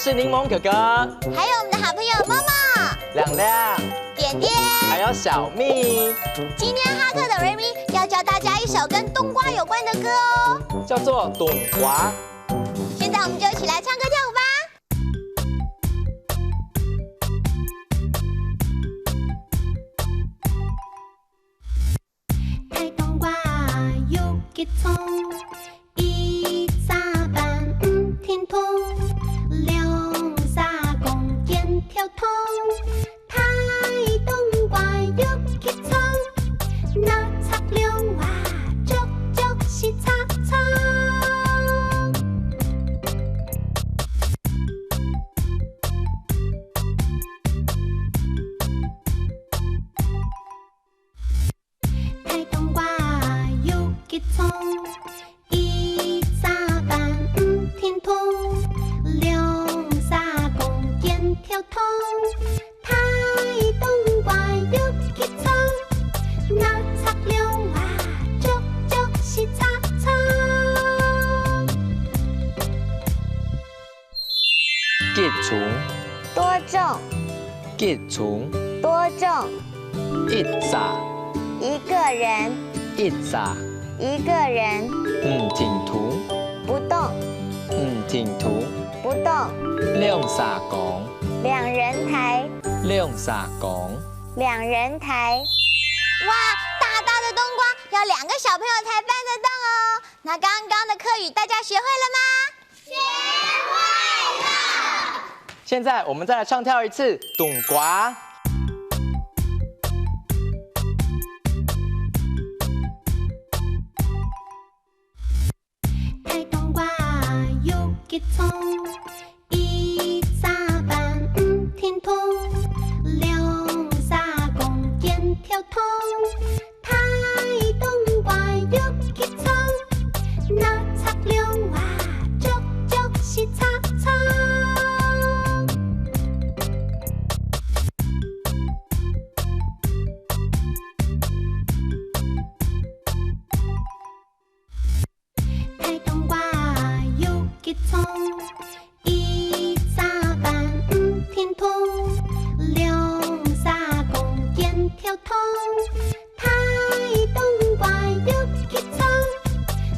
是柠檬哥哥，还有我们的好朋友默默、亮亮、点点，还有小蜜，今天哈克的瑞咪要教大家一首跟冬瓜有关的歌哦，叫做《冬瓜》。现在我们就一起来唱歌跳舞吧。大冬瓜又结葱，一三班唔天通，两三公见跳通。大冬瓜又结葱，那擦亮哇，足足是擦葱。大冬瓜又结葱，一三班唔天通，两三公见跳通。大冬瓜又结葱，那擦亮哇，足足是擦葱。结虫，多重，结虫，多重，一扎，一个人，一扎，一个人，停土，不动，停土，不动，两三公，两人抬，两三公，两人抬。哇，大大的冬瓜要2个小朋友才搬得动哦。那刚刚的课语大家学会了吗？学会了。现在我们再来唱跳一次《冬瓜》。大冬瓜又结葱，一三班唔天通，两三公见跳通。大冬瓜又结葱，那擦亮哇，足足是擦葱。大冬瓜又结葱，一三班唔天通，两三公见跳通。大冬瓜又结葱，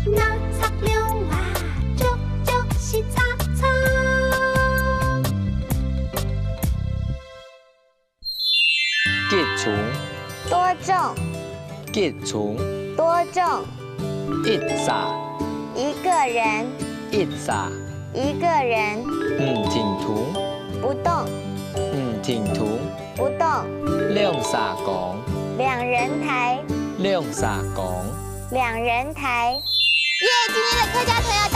那擦亮哇，足足是擦葱。结虫，多重，结虫，多重，一扎，一个人，一扎，一个人，停土，不动，停土，不动，两三公，两人抬，两三公。两人抬。耶，今天的客家童谣